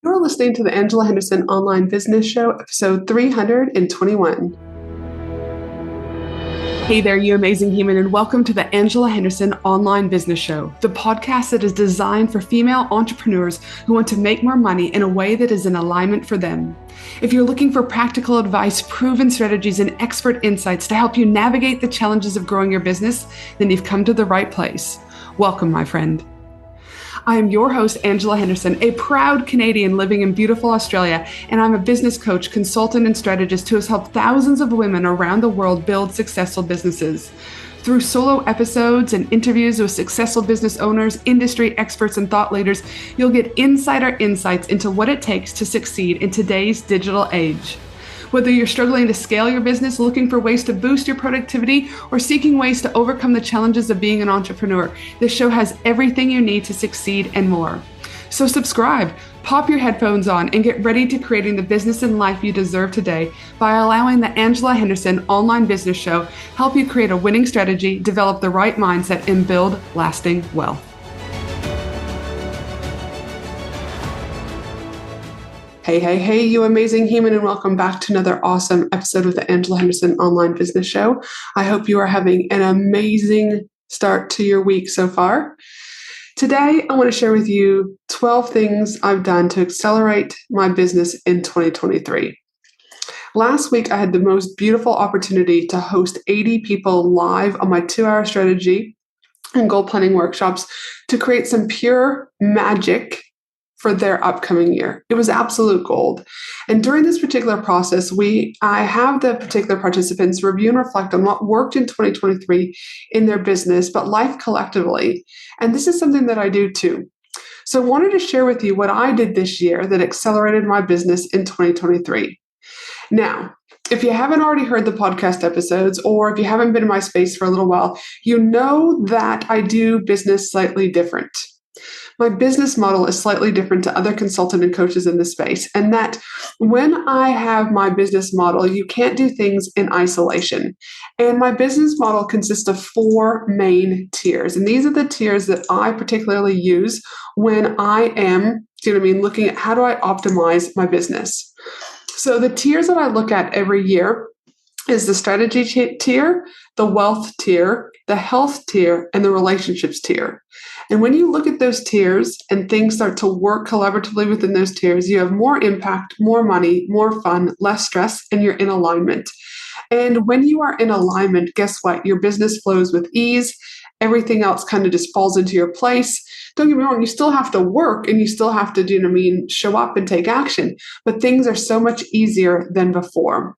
You're listening to the Angela Henderson Online Business Show, episode 321. Hey there, you amazing human, and welcome to the Angela Henderson Online Business Show, the podcast that is designed for female entrepreneurs who want to make more money in a way that is in alignment for them. If you're looking for practical advice, proven strategies, and expert insights to help you navigate the challenges of growing your business, then you've come to the right place. Welcome, my friend. I am your host, Angela Henderson, a proud Canadian living in beautiful Australia, and I'm a business coach, consultant, and strategist who has helped thousands of women around the world build successful businesses. Through solo episodes and interviews with successful business owners, industry experts, and thought leaders, you'll get insider insights into what it takes to succeed in today's digital age. Whether you're struggling to scale your business, looking for ways to boost your productivity, or seeking ways to overcome the challenges of being an entrepreneur, this show has everything you need to succeed and more. So subscribe, pop your headphones on, and get ready to creating the business and life you deserve today by allowing the Angela Henderson Online Business Show help you create a winning strategy, develop the right mindset, and build lasting wealth. Hey, you amazing human, and welcome back to another awesome episode of the Angela Henderson Online Business Show. I hope you are having an amazing start to your week so far. Today, I want to share with you 12 things I've done to accelerate my business in 2023. Last week, I had the most beautiful opportunity to host 80 people live on my 2-hour strategy and goal planning workshops to create some pure magic for their upcoming year. It was absolute gold. And during this particular process, I have the particular participants review and reflect on what worked in 2023 in their business, but life collectively. And this is something that I do too. So I wanted to share with you what I did this year that accelerated my business in 2023. Now, if you haven't already heard the podcast episodes, or if you haven't been in my space for a little while, you know that I do business slightly different. My business model is slightly different to other consultant and coaches in this space, and that when I have my business model, you can't do things in isolation. And my business model consists of 4 main tiers, and these are the tiers that I particularly use when I am, looking at how do I optimize my business. So the tiers that I look at every year is the strategy tier, the wealth tier, the health tier, and the relationships tier. And when you look at those tiers and things start to work collaboratively within those tiers, you have more impact, more money, more fun, less stress, and you're in alignment. And when you are in alignment, guess what? Your business flows with ease. Everything else kind of just falls into your place. Don't get me wrong, you still have to work and you still have to, show up and take action, but things are so much easier than before.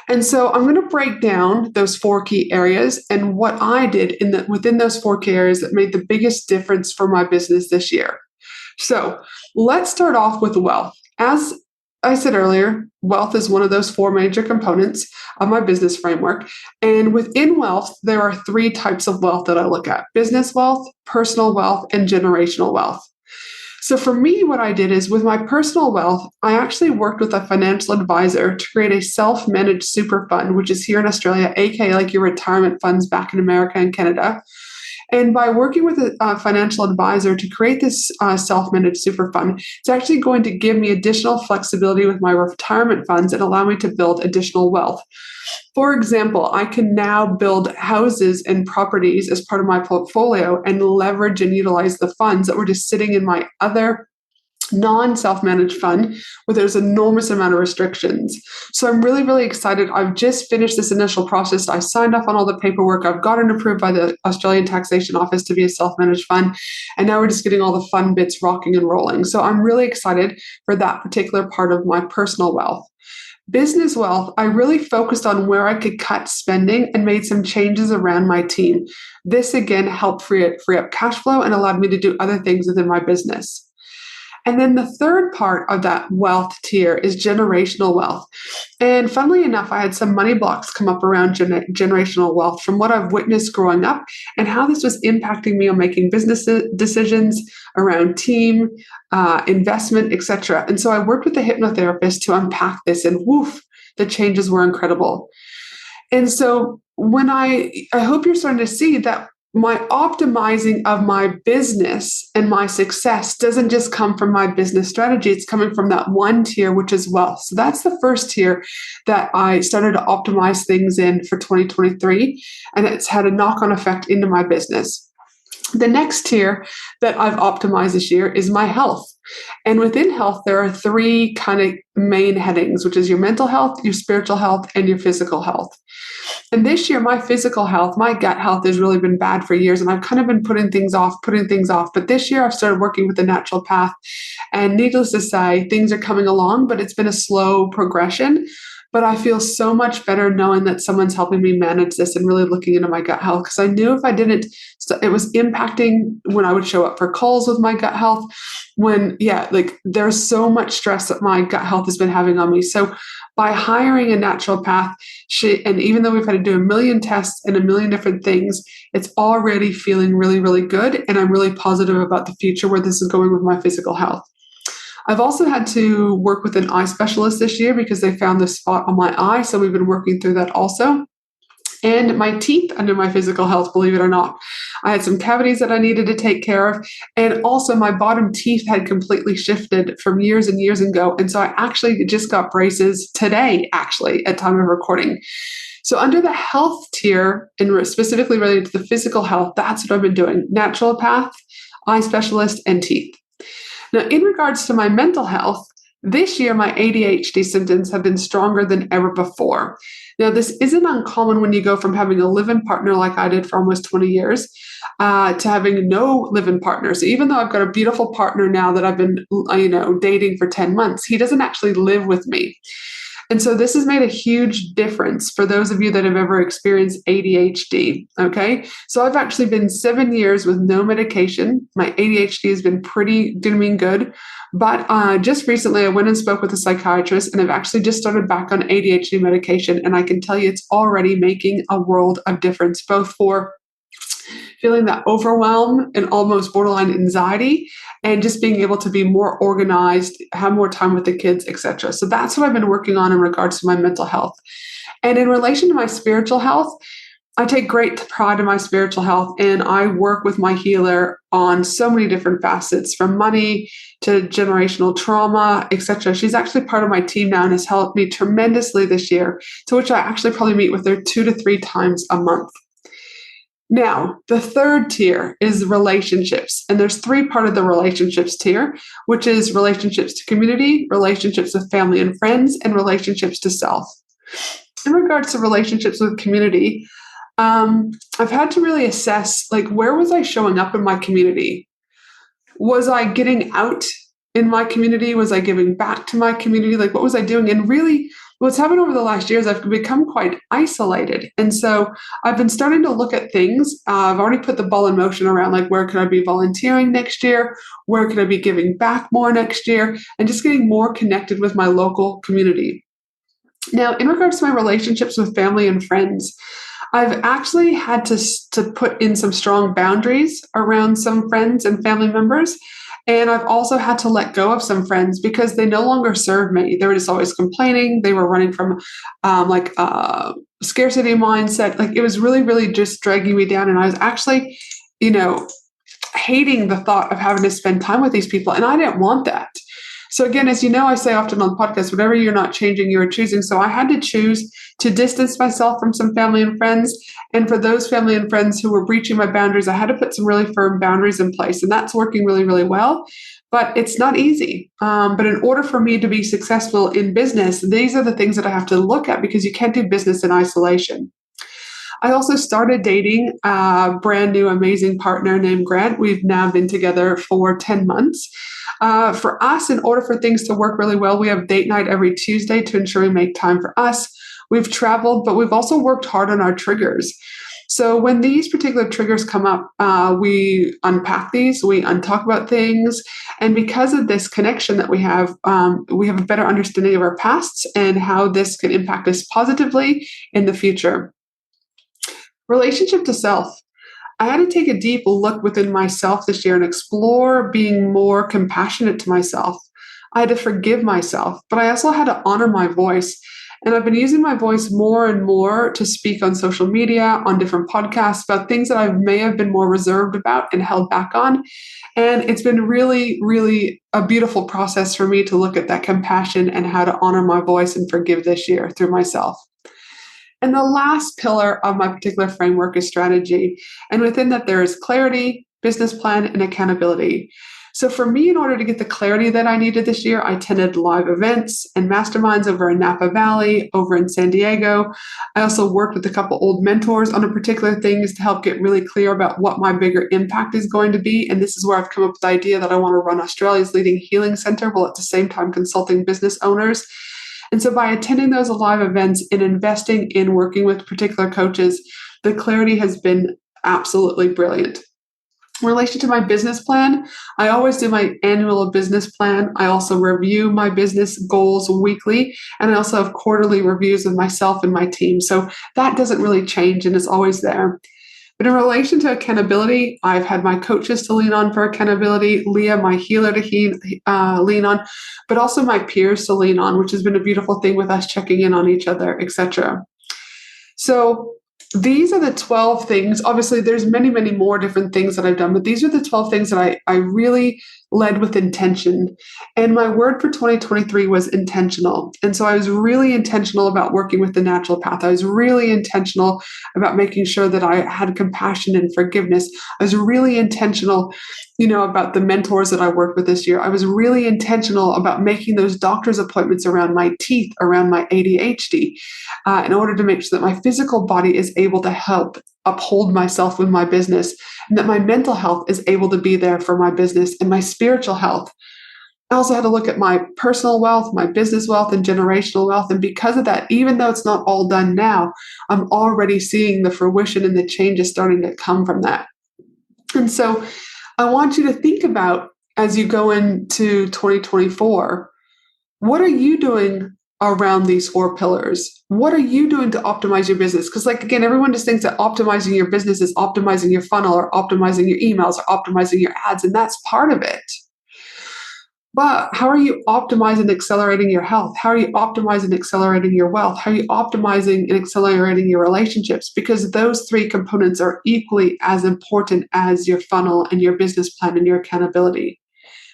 And so I'm going to break down those 4 key areas and what I did within those 4 key areas that made the biggest difference for my business this year. So let's start off with wealth. As I said earlier, wealth is one of those 4 major components of my business framework. And within wealth, there are 3 types of wealth that I look at: business wealth, personal wealth, and generational wealth. So for me, what I did is with my personal wealth, I actually worked with a financial advisor to create a self-managed super fund, which is here in Australia, aka like your retirement funds back in America and Canada. And by working with a financial advisor to create this self-managed super fund, it's actually going to give me additional flexibility with my retirement funds and allow me to build additional wealth. For example, I can now build houses and properties as part of my portfolio and leverage and utilize the funds that were just sitting in my other non-self-managed fund where there's an enormous amount of restrictions. So I'm really, really excited. I've just finished this initial process. I signed off on all the paperwork. I've gotten approved by the Australian Taxation Office to be a self-managed fund. And now we're just getting all the fun bits rocking and rolling. So I'm really excited for that particular part of my personal wealth. Business wealth, I really focused on where I could cut spending and made some changes around my team. This again helped free up cash flow and allowed me to do other things within my business. And then the third part of that wealth tier is generational wealth. And funnily enough, I had some money blocks come up around generational wealth from what I've witnessed growing up and how this was impacting me on making business decisions around team, investment, etc. And so I worked with a hypnotherapist to unpack this, and woof, the changes were incredible. And so when I hope you're starting to see that my optimizing of my business and my success doesn't just come from my business strategy. It's coming from that one tier, which is wealth. So that's the first tier that I started to optimize things in for 2023. And it's had a knock-on effect into my business. The next tier that I've optimized this year is my health. And within health, there are three kind of main headings, which is your mental health, your spiritual health, and your physical health. And this year, my physical health, my gut health has really been bad for years. And I've kind of been putting things off. But this year, I've started working with the natural path. And needless to say, things are coming along, but it's been a slow progression. But I feel so much better knowing that someone's helping me manage this and really looking into my gut health. Because I knew if I didn't, it was impacting when I would show up for calls with my gut health. There's so much stress that my gut health has been having on me. So by hiring a naturopath, and even though we've had to do a million tests and a million different things, it's already feeling really, really good. And I'm really positive about the future where this is going with my physical health. I've also had to work with an eye specialist this year because they found this spot on my eye. So we've been working through that also. And my teeth under my physical health, believe it or not. I had some cavities that I needed to take care of. And also my bottom teeth had completely shifted from years and years ago. And so I actually just got braces today, actually, at time of recording. So under the health tier, and specifically related to the physical health, that's what I've been doing. Naturopath, eye specialist, and teeth. Now, in regards to my mental health, this year my ADHD symptoms have been stronger than ever before. Now, this isn't uncommon when you go from having a live-in partner like I did for almost 20 years to having no live-in partner. So even though I've got a beautiful partner now that I've been, dating for 10 months, he doesn't actually live with me. And so this has made a huge difference for those of you that have ever experienced ADHD, okay? So I've actually been 7 years with no medication. My ADHD has been doing good. But just recently, I went and spoke with a psychiatrist, and I've actually just started back on ADHD medication. And I can tell you it's already making a world of difference, both for feeling that overwhelm and almost borderline anxiety, and just being able to be more organized, have more time with the kids, etc. So that's what I've been working on in regards to my mental health. And in relation to my spiritual health, I take great pride in my spiritual health, and I work with my healer on so many different facets, from money to generational trauma, etc. She's actually part of my team now and has helped me tremendously this year, to which I actually probably meet with her 2 to 3 times a month. Now, the third tier is relationships. And there's 3 parts of the relationships tier, which is relationships to community, relationships with family and friends, and relationships to self. In regards to relationships with community, I've had to really assess, where was I showing up in my community? Was I getting out in my community? Was I giving back to my community? What was I doing? And really, what's happened over the last years, I've become quite isolated. And so I've been starting to look at things. I've already put the ball in motion around, where can I be volunteering next year? Where can I be giving back more next year? And just getting more connected with my local community. Now, in regards to my relationships with family and friends, I've actually had to put in some strong boundaries around some friends and family members. And I've also had to let go of some friends because they no longer serve me. They were just always complaining. They were running from scarcity mindset. It was really, really just dragging me down. And I was actually, hating the thought of having to spend time with these people. And I didn't want that. So again, as you know, I say often on the podcast, whatever you're not changing, you are choosing. So I had to choose to distance myself from some family and friends. And for those family and friends who were breaching my boundaries, I had to put some really firm boundaries in place. And that's working really, really well. But it's not easy. But in order for me to be successful in business, these are the things that I have to look at, because you can't do business in isolation. I also started dating a brand new, amazing partner named Grant. We've now been together for 10 months. For us, in order for things to work really well, we have date night every Tuesday to ensure we make time for us. We've traveled, but we've also worked hard on our triggers. So when these particular triggers come up, we unpack these, we untalk about things. And because of this connection that we have a better understanding of our pasts and how this can impact us positively in the future. Relationship to self. I had to take a deep look within myself this year and explore being more compassionate to myself. I had to forgive myself, but I also had to honor my voice. And I've been using my voice more and more to speak on social media, on different podcasts about things that I may have been more reserved about and held back on. And it's been really, really a beautiful process for me to look at that compassion and how to honor my voice and forgive this year through myself. And the last pillar of my particular framework is strategy. And within that, there is clarity, business plan, and accountability. So for me, in order to get the clarity that I needed this year, I attended live events and masterminds over in Napa Valley, over in San Diego. I also worked with a couple old mentors on a particular things to help get really clear about what my bigger impact is going to be. And this is where I've come up with the idea that I want to run Australia's leading healing center while at the same time consulting business owners. And so by attending those live events and investing in working with particular coaches, the clarity has been absolutely brilliant. In relation to my business plan, I always do my annual business plan. I also review my business goals weekly, and I also have quarterly reviews with myself and my team. So that doesn't really change and is always there. But in relation to accountability, I've had my coaches to lean on for accountability, Leah, my healer, to lean on, but also my peers to lean on, which has been a beautiful thing with us checking in on each other, etc. So these are the 12 things. Obviously, there's many, many more different things that I've done, but these are the 12 things that I really led with intention. And my word for 2023 was intentional. And so I was really intentional about working with the natural path. I was really intentional about making sure that I had compassion and forgiveness. I was really intentional, about the mentors that I worked with this year. I was really intentional about making those doctor's appointments around my teeth, around my ADHD, in order to make sure that my physical body is able to help uphold myself with my business, and that my mental health is able to be there for my business and my spiritual health. I also had to look at my personal wealth, my business wealth, and generational wealth. And because of that, even though it's not all done now, I'm already seeing the fruition and the changes starting to come from that. And so I want you to think about, as you go into 2024, what are you doing around these 4 pillars? What are you doing to optimize your business? Because again, everyone just thinks that optimizing your business is optimizing your funnel or optimizing your emails or optimizing your ads, and that's part of it. But how are you optimizing and accelerating your health? How are you optimizing and accelerating your wealth? How are you optimizing and accelerating your relationships? Because those 3 components are equally as important as your funnel and your business plan and your accountability.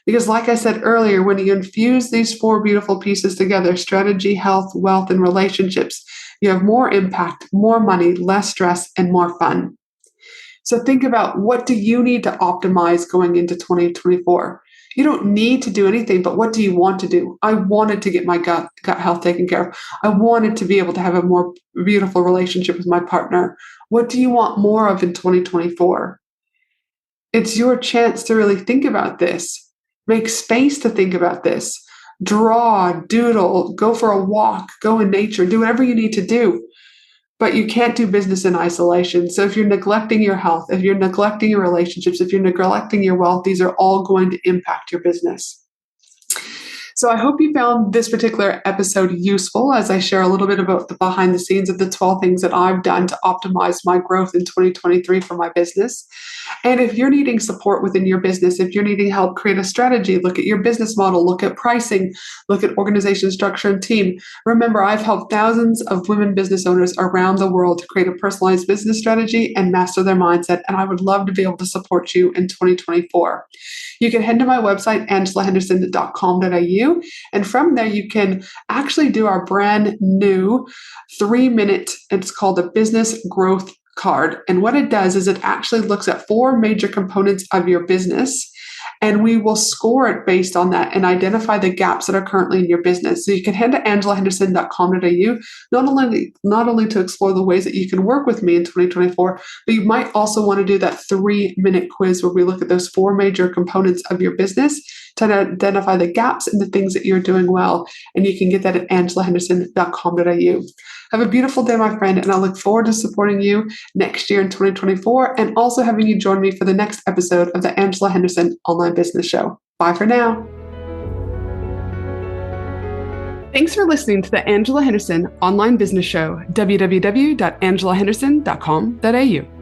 Because like I said earlier, when you infuse these 4 beautiful pieces together, strategy, health, wealth, and relationships, you have more impact, more money, less stress, and more fun. So think about, what do you need to optimize going into 2024? You don't need to do anything, but what do you want to do? I wanted to get my gut health taken care of. I wanted to be able to have a more beautiful relationship with my partner. What do you want more of in 2024? It's your chance to really think about this. Make space to think about this. Draw, doodle, go for a walk, go in nature, do whatever you need to do. But you can't do business in isolation. So if you're neglecting your health, if you're neglecting your relationships, if you're neglecting your wealth, these are all going to impact your business. So I hope you found this particular episode useful as I share a little bit about the behind the scenes of the 12 things that I've done to optimize my growth in 2023 for my business. And if you're needing support within your business, if you're needing help create a strategy, look at your business model, look at pricing, look at organization structure and team. Remember, I've helped thousands of women business owners around the world to create a personalized business strategy and master their mindset. And I would love to be able to support you in 2024. You can head to my website, angelahenderson.com.au. And from there, you can actually do our brand new 3-minute, it's called a business growth card. And what it does is it actually looks at 4 major components of your business, and we will score it based on that and identify the gaps that are currently in your business. So you can head to angelahenderson.com.au, not only to explore the ways that you can work with me in 2024, but you might also want to do that 3-minute quiz where we look at those 4 major components of your business to identify the gaps and the things that you're doing well. And you can get that at angelahenderson.com.au. Have a beautiful day, my friend, and I look forward to supporting you next year in 2024 and also having you join me for the next episode of the Angela Henderson Online Business Show. Bye for now. Thanks for listening to the Angela Henderson Online Business Show, www.angelahenderson.com.au.